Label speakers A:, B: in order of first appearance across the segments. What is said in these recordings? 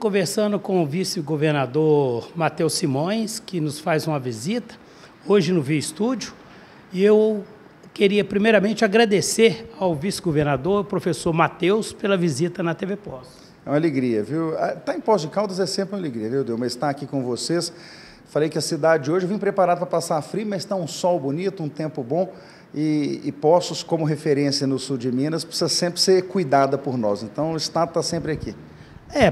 A: conversando com o vice-governador Matheus Simões, que nos faz uma visita, hoje no Via Estúdio, e eu queria primeiramente agradecer ao vice-governador, o professor Matheus, pela visita na TV Pós.
B: É uma alegria, viu? Estar em Poços de Caldas é sempre uma alegria, viu, Deus? Mas estar aqui com vocês, falei que a cidade hoje, eu vim preparado para passar frio, mas está um sol bonito, um tempo bom, e Poços, como referência no sul de Minas, precisa sempre ser cuidada por nós, então o Estado está sempre aqui.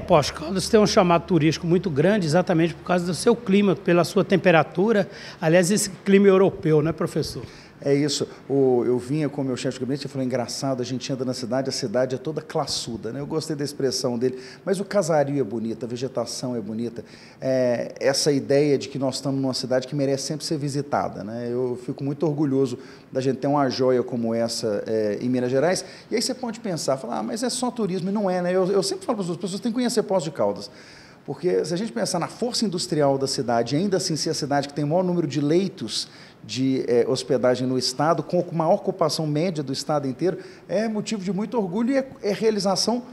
A: Poços de Caldas tem um chamado turístico muito grande, exatamente por causa do seu clima, pela sua temperatura, aliás, esse clima europeu, né, professor?
B: É isso, eu vinha com o meu chefe de gabinete e falou, engraçado, a gente anda na cidade, a cidade é toda classuda, né? Eu gostei da expressão dele, mas o casario é bonito, a vegetação é bonita, essa ideia de que nós estamos numa cidade que merece sempre ser visitada, né? Eu fico muito orgulhoso da gente ter uma joia como essa em Minas Gerais, e aí você pode pensar, falar, mas é só turismo, e não é, né? Eu sempre falo para as pessoas, têm que conhecer Poços de Caldas, porque se a gente pensar na força industrial da cidade, ainda assim ser a cidade que tem o maior número de leitos de hospedagem no Estado, com a maior ocupação média do Estado inteiro, é motivo de muito orgulho e é realização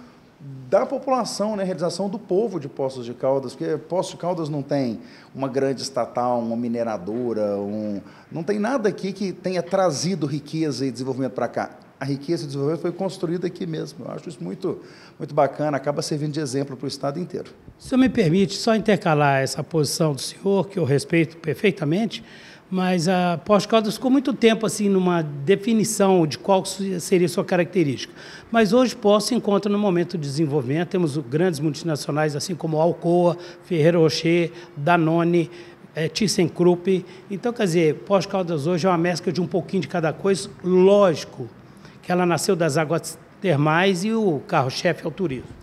B: da população, né? Realização do povo de Poços de Caldas, porque Poços de Caldas não tem uma grande estatal, uma mineradora, não tem nada aqui que tenha trazido riqueza e desenvolvimento para cá. A riqueza e o desenvolvimento foi construída aqui mesmo. Eu acho isso muito, muito bacana, acaba servindo de exemplo para o Estado inteiro.
A: O senhor me permite só intercalar essa posição do senhor, que eu respeito perfeitamente, mas a Poços de Caldas ficou muito tempo assim numa definição de qual seria sua característica. Mas hoje Poços se encontra no momento de desenvolvimento, temos grandes multinacionais assim como Alcoa, Ferrero Rocher, Danone, ThyssenKrupp. Então, quer dizer, Poços de Caldas hoje é uma mescla de um pouquinho de cada coisa, lógico que ela nasceu das águas termais e o carro-chefe é o turismo.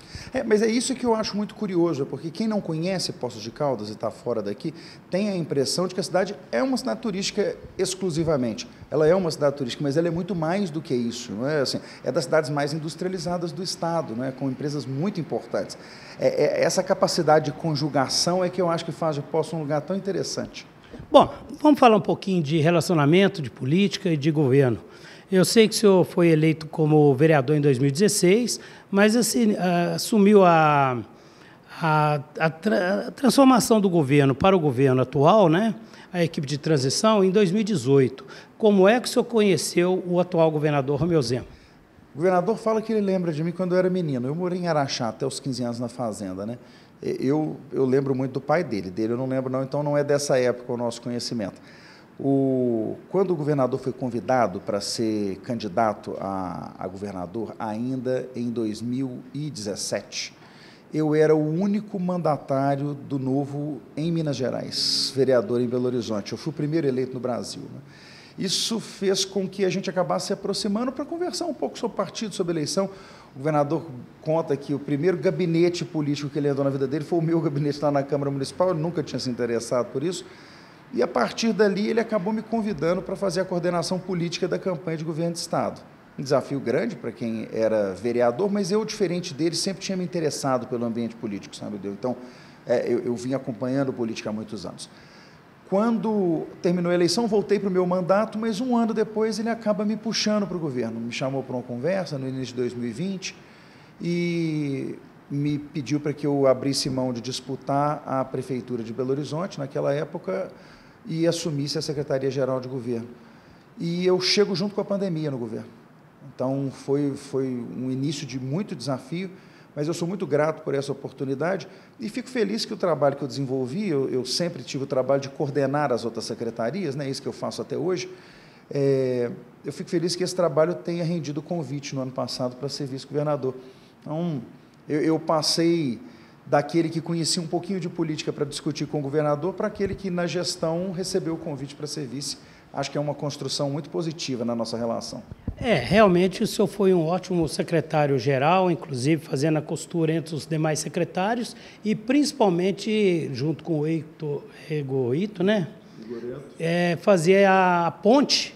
B: Mas é isso que eu acho muito curioso, porque quem não conhece Poços de Caldas e está fora daqui, tem a impressão de que a cidade é uma cidade turística exclusivamente. Ela é uma cidade turística, mas ela é muito mais do que isso. Não é? Assim, é das cidades mais industrializadas do Estado, não é? Com empresas muito importantes. Essa capacidade de conjugação é que eu acho que faz de Poços um lugar tão interessante.
A: Bom, vamos falar um pouquinho de relacionamento, de política e de governo. Eu sei que o senhor foi eleito como vereador em 2016, mas assim, assumiu a transformação do governo para o governo atual, né? A equipe de transição, em 2018. Como é que o senhor conheceu o atual governador Romeu Zema?
B: O governador fala que ele lembra de mim quando eu era menino. Eu morei em Araxá até os 15 anos na fazenda, né? Eu lembro muito do pai dele eu não lembro não, então não é dessa época o nosso conhecimento. Quando o governador foi convidado para ser candidato a governador, ainda em 2017, eu era o único mandatário do Novo em Minas Gerais, vereador em Belo Horizonte. Eu fui o primeiro eleito no Brasil, né? Isso fez com que a gente acabasse se aproximando para conversar um pouco sobre o partido, sobre a eleição. O governador conta que o primeiro gabinete político que ele andou na vida dele foi o meu gabinete lá na Câmara Municipal, ele nunca tinha se interessado por isso. E, a partir dali, ele acabou me convidando para fazer a coordenação política da campanha de governo de Estado. Um desafio grande para quem era vereador, mas eu, diferente dele, sempre tinha me interessado pelo ambiente político, sabe? Então, eu vim acompanhando política há muitos anos. Quando terminou a eleição, voltei para o meu mandato, mas um ano depois ele acaba me puxando para o governo. Me chamou para uma conversa no início de 2020 e me pediu para que eu abrisse mão de disputar a Prefeitura de Belo Horizonte, naquela época, e assumisse a Secretaria-Geral de Governo. E eu chego junto com a pandemia no governo. Então, foi um início de muito desafio, mas eu sou muito grato por essa oportunidade e fico feliz que o trabalho que eu desenvolvi, eu sempre tive o trabalho de coordenar as outras secretarias, né, isso que eu faço até hoje, eu fico feliz que esse trabalho tenha rendido o convite no ano passado para ser vice-governador. Então, eu passei daquele que conhecia um pouquinho de política para discutir com o governador para aquele que, na gestão, recebeu o convite para ser vice. Acho que é uma construção muito positiva na nossa relação.
A: Realmente o senhor foi um ótimo secretário-geral, inclusive fazendo a costura entre os demais secretários e principalmente, junto com o Ito, né? Fazer a ponte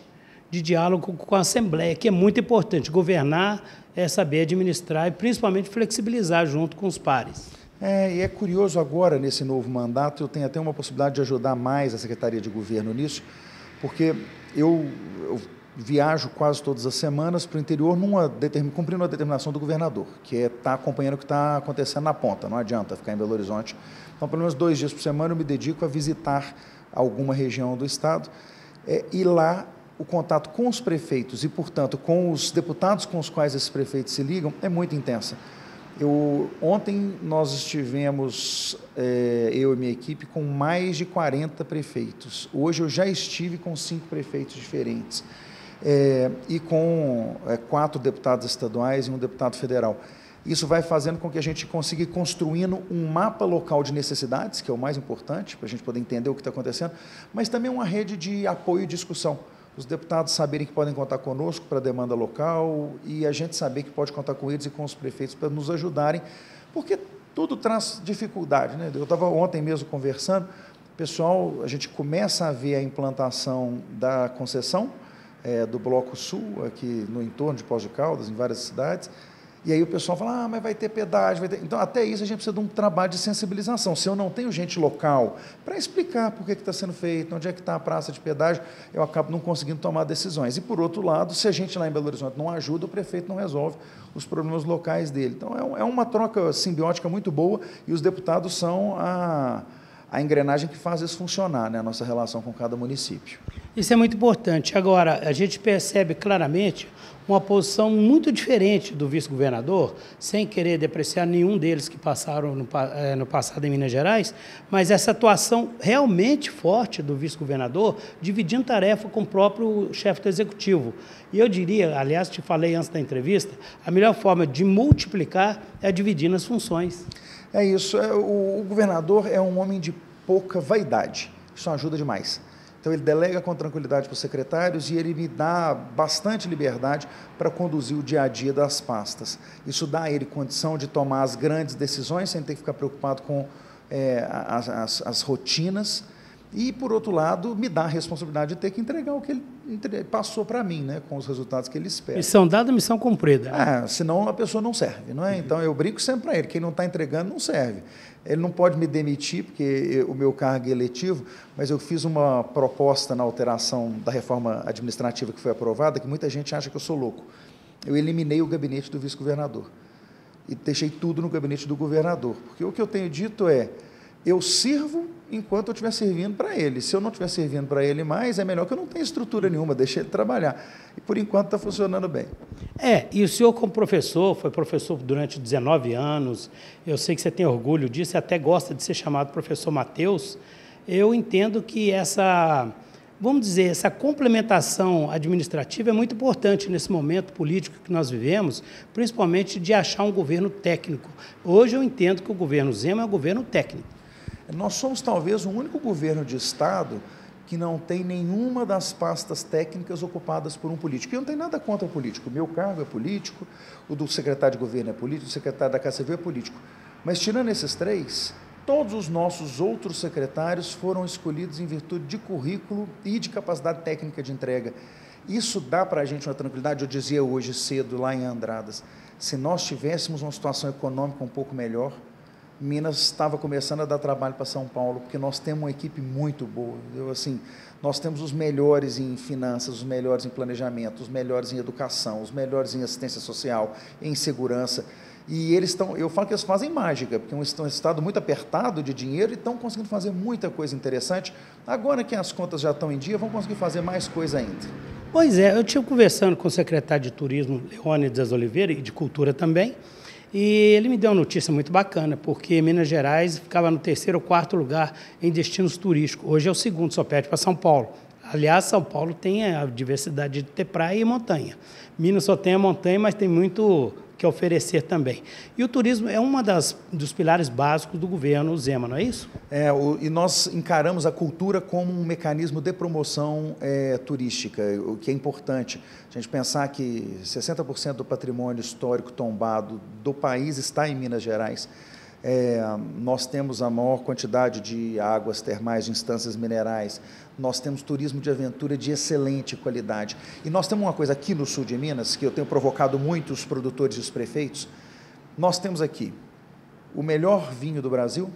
A: de diálogo com a Assembleia, que é muito importante. Governar é saber administrar e principalmente flexibilizar junto com os pares.
B: E é curioso agora, nesse novo mandato, eu tenho até uma possibilidade de ajudar mais a Secretaria de Governo nisso, porque eu viajo quase todas as semanas para o interior cumprindo uma determinação do governador, que é estar acompanhando o que está acontecendo na ponta, não adianta ficar em Belo Horizonte. Então, pelo menos 2 dias por semana eu me dedico a visitar alguma região do estado e lá o contato com os prefeitos e, portanto, com os deputados com os quais esses prefeitos se ligam é muito intensa. Ontem nós estivemos, eu e minha equipe, com mais de 40 prefeitos. Hoje eu já estive com 5 prefeitos diferentes e com 4 deputados estaduais e 1 deputado federal. Isso vai fazendo com que a gente consiga ir construindo um mapa local de necessidades, que é o mais importante, para a gente poder entender o que está acontecendo, mas também uma rede de apoio e discussão. Os deputados saberem que podem contar conosco para a demanda local e a gente saber que pode contar com eles e com os prefeitos para nos ajudarem, porque tudo traz dificuldade, né? Eu estava ontem mesmo conversando, pessoal, a gente começa a ver a implantação da concessão do Bloco Sul, aqui no entorno de Poços de Caldas, em várias cidades, e aí o pessoal fala, mas vai ter pedágio, vai ter... Então, até isso a gente precisa de um trabalho de sensibilização. Se eu não tenho gente local para explicar por que está sendo feito, onde é que está a praça de pedágio, eu acabo não conseguindo tomar decisões. E, por outro lado, se a gente lá em Belo Horizonte não ajuda, o prefeito não resolve os problemas locais dele. Então, é uma troca simbiótica muito boa e os deputados são a engrenagem que faz isso funcionar, né, a nossa relação com cada município.
A: Isso é muito importante. Agora, a gente percebe claramente uma posição muito diferente do vice-governador, sem querer depreciar nenhum deles que passaram no passado em Minas Gerais, mas essa atuação realmente forte do vice-governador, dividindo tarefa com o próprio chefe do executivo. E eu diria, aliás, te falei antes da entrevista, a melhor forma de multiplicar é dividindo as funções.
B: É isso. O governador é um homem de pouca vaidade. Isso ajuda demais. Então, ele delega com tranquilidade para os secretários e ele me dá bastante liberdade para conduzir o dia a dia das pastas. Isso dá a ele condição de tomar as grandes decisões sem ter que ficar preocupado com as rotinas. E, por outro lado, me dá a responsabilidade de ter que entregar o que ele passou para mim, né, com os resultados que ele espera.
A: Missão dada, missão cumprida.
B: Senão a pessoa não serve, não é? Então, eu brinco sempre para ele, quem não está entregando não serve. Ele não pode me demitir, porque o meu cargo é eletivo, mas eu fiz uma proposta na alteração da reforma administrativa que foi aprovada, que muita gente acha que eu sou louco. Eu eliminei o gabinete do vice-governador e deixei tudo no gabinete do governador, porque o que eu tenho dito é, eu sirvo enquanto eu estiver servindo para ele. Se eu não estiver servindo para ele mais, é melhor que eu não tenha estrutura nenhuma, deixe ele trabalhar. E, por enquanto, está funcionando bem.
A: E o senhor, como professor, foi professor durante 19 anos, eu sei que você tem orgulho disso e até gosta de ser chamado professor Matheus. Eu entendo que essa complementação administrativa é muito importante nesse momento político que nós vivemos, principalmente de achar um governo técnico. Hoje eu entendo que o governo Zema é um governo técnico.
B: Nós somos talvez o único governo de Estado que não tem nenhuma das pastas técnicas ocupadas por um político. E eu não tenho nada contra o político. O meu cargo é político, o do secretário de governo é político, o secretário da Casa Civil é político. Mas, tirando esses 3, todos os nossos outros secretários foram escolhidos em virtude de currículo e de capacidade técnica de entrega. Isso dá para a gente uma tranquilidade. Eu dizia hoje cedo, lá em Andradas, se nós tivéssemos uma situação econômica um pouco melhor, Minas estava começando a dar trabalho para São Paulo, porque nós temos uma equipe muito boa. Nós temos os melhores em finanças, os melhores em planejamento, os melhores em educação, os melhores em assistência social, em segurança. E eu falo que eles fazem mágica, porque é um estado muito apertado de dinheiro e estão conseguindo fazer muita coisa interessante. Agora que as contas já estão em dia, vão conseguir fazer mais coisa ainda.
A: Pois é, eu estive conversando com o secretário de Turismo, Leônidas Oliveira, e de Cultura também, e ele me deu uma notícia muito bacana, porque Minas Gerais ficava no 3º ou 4º lugar em destinos turísticos. Hoje é o 2º, só perde para São Paulo. Aliás, São Paulo tem a diversidade de ter praia e montanha. Minas só tem a montanha, mas tem muito que oferecer também. E o turismo é dos pilares básicos do governo Zema, não é isso?
B: E nós encaramos a cultura como um mecanismo de promoção turística, o que é importante. A gente pensar que 60% do patrimônio histórico tombado do país está em Minas Gerais. Nós temos a maior quantidade de águas termais, de instâncias minerais, nós temos turismo de aventura de excelente qualidade. E nós temos uma coisa aqui no sul de Minas, que eu tenho provocado muito os produtores e os prefeitos, nós temos aqui o melhor vinho do Brasil,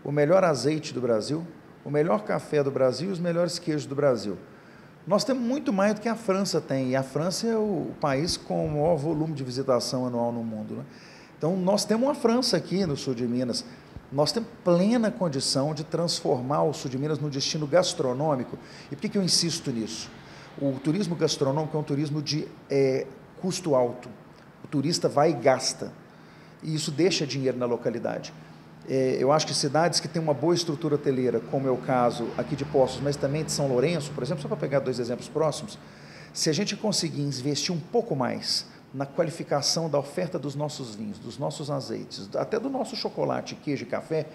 B: o melhor azeite do Brasil, o melhor café do Brasil e os melhores queijos do Brasil. Nós temos muito mais do que a França tem, e a França é o país com o maior volume de visitação anual no mundo, né? Então, nós temos uma França aqui no sul de Minas, nós temos plena condição de transformar o sul de Minas num destino gastronômico. E por que eu insisto nisso? O turismo gastronômico é um turismo de custo alto. O turista vai e gasta, e isso deixa dinheiro na localidade. Eu acho que cidades que têm uma boa estrutura hoteleira, como é o caso aqui de Poços, mas também de São Lourenço, por exemplo, só para pegar 2 exemplos próximos, se a gente conseguir investir um pouco mais na qualificação da oferta dos nossos vinhos, dos nossos azeites, até do nosso chocolate, queijo e café,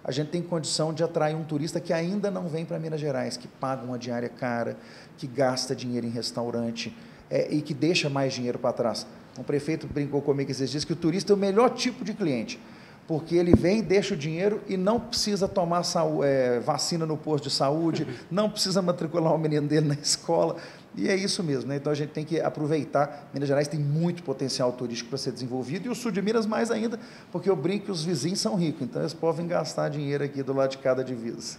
B: a gente tem condição de atrair um turista que ainda não vem para Minas Gerais, que paga uma diária cara, que gasta dinheiro em restaurante e que deixa mais dinheiro para trás. Um prefeito brincou comigo esses dias que o turista é o melhor tipo de cliente, porque ele vem, deixa o dinheiro e não precisa tomar vacina no posto de saúde, não precisa matricular o menino dele na escola, e é isso mesmo, né? Então a gente tem que aproveitar. Minas Gerais tem muito potencial turístico para ser desenvolvido, e o sul de Minas mais ainda, porque eu brinco que os vizinhos são ricos, então eles podem gastar dinheiro aqui do lado de cada divisa.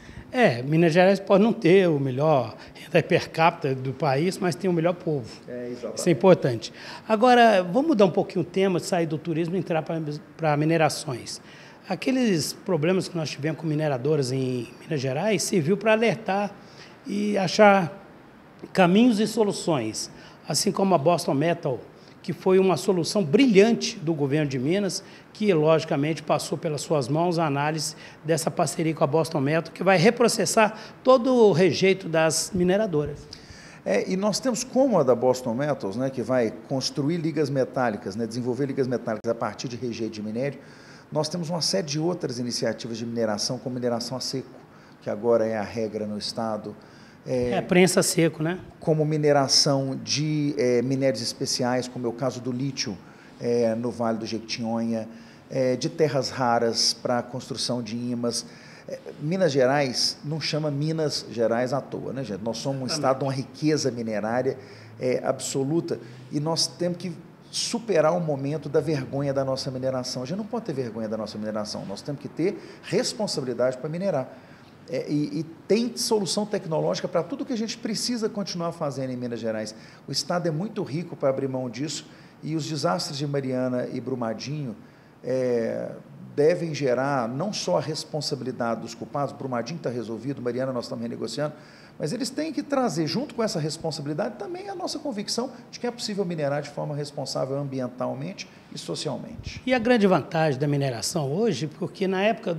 A: Minas Gerais pode não ter o melhor renda per capita do país, mas tem o melhor povo.
B: Exatamente.
A: Isso é importante. Agora, vamos mudar um pouquinho o tema, sair do turismo e entrar para minerações. Aqueles problemas que nós tivemos com mineradoras em Minas Gerais serviu para alertar e achar caminhos e soluções, assim como a Boston Metal, que foi uma solução brilhante do governo de Minas, que, logicamente, passou pelas suas mãos a análise dessa parceria com a Boston Metal, que vai reprocessar todo o rejeito das mineradoras.
B: E nós temos como a da Boston Metals, né, que vai construir ligas metálicas, né, desenvolver ligas metálicas a partir de rejeito de minério, nós temos uma série de outras iniciativas de mineração, como mineração a seco, que agora é a regra no estado.
A: Prensa seco, né?
B: Como mineração de minérios especiais, como é o caso do lítio no Vale do Jequitinhonha, de terras raras para a construção de imãs. Minas Gerais não chama Minas Gerais à toa, né, gente? Nós somos um estado de uma riqueza minerária absoluta, e nós temos que superar o momento da vergonha da nossa mineração. A gente não pode ter vergonha da nossa mineração, nós temos que ter responsabilidade para minerar. E tem solução tecnológica para tudo que a gente precisa continuar fazendo em Minas Gerais. O estado é muito rico para abrir mão disso, e os desastres de Mariana e Brumadinho devem gerar não só a responsabilidade dos culpados. Brumadinho está resolvido, Mariana nós estamos renegociando, mas eles têm que trazer, junto com essa responsabilidade, também a nossa convicção de que é possível minerar de forma responsável ambientalmente e socialmente.
A: E a grande vantagem da mineração hoje, porque na época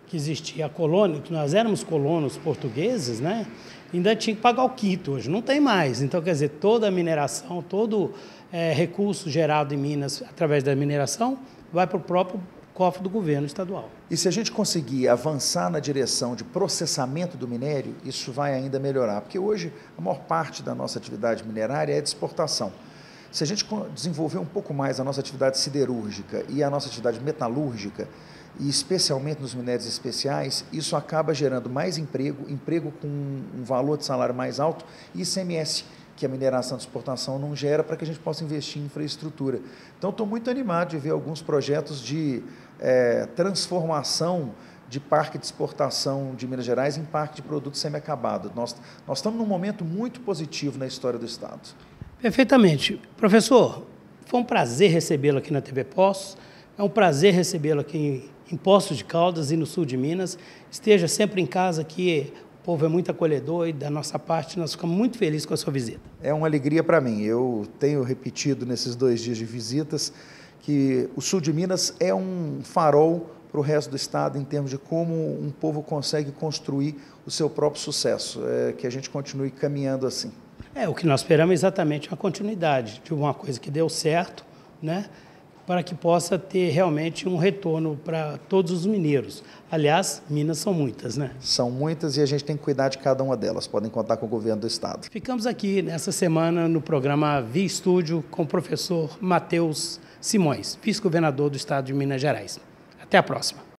A: que existia a colônia, que nós éramos colonos portugueses, né, ainda tinha que pagar o quito, hoje não tem mais. Então, quer dizer, toda a mineração, todo recurso gerado em Minas através da mineração vai para o próprio cofre do governo estadual.
B: E se a gente conseguir avançar na direção de processamento do minério, isso vai ainda melhorar, porque hoje a maior parte da nossa atividade minerária é de exportação. Se a gente desenvolver um pouco mais a nossa atividade siderúrgica e a nossa atividade metalúrgica, e especialmente nos minérios especiais, isso acaba gerando mais emprego com um valor de salário mais alto, e ICMS, que a mineração de exportação não gera, para que a gente possa investir em infraestrutura. Então, estou muito animado de ver alguns projetos de transformação de parque de exportação de Minas Gerais em parque de produtos semi-acabados. Nós estamos num momento muito positivo na história do estado.
A: Perfeitamente. Professor, foi um prazer recebê-lo aqui na TV Poços, é um prazer recebê-lo aqui em Poços de Caldas e no sul de Minas. Esteja sempre em casa, que o povo é muito acolhedor, e da nossa parte nós ficamos muito felizes com a sua visita. É
B: uma alegria para mim. Eu tenho repetido nesses 2 dias de visitas que o sul de Minas é um farol para o resto do estado em termos de como um povo consegue construir o seu próprio sucesso, que a gente continue caminhando assim.
A: O que nós esperamos é exatamente uma continuidade de uma coisa que deu certo, né, para que possa ter realmente um retorno para todos os mineiros. Aliás, Minas são muitas, né?
B: São muitas, e a gente tem que cuidar de cada uma delas. Podem contar com o governo do estado.
A: Ficamos aqui nessa semana no programa Via Estúdio com o professor Matheus Simões, vice-governador do estado de Minas Gerais. Até a próxima.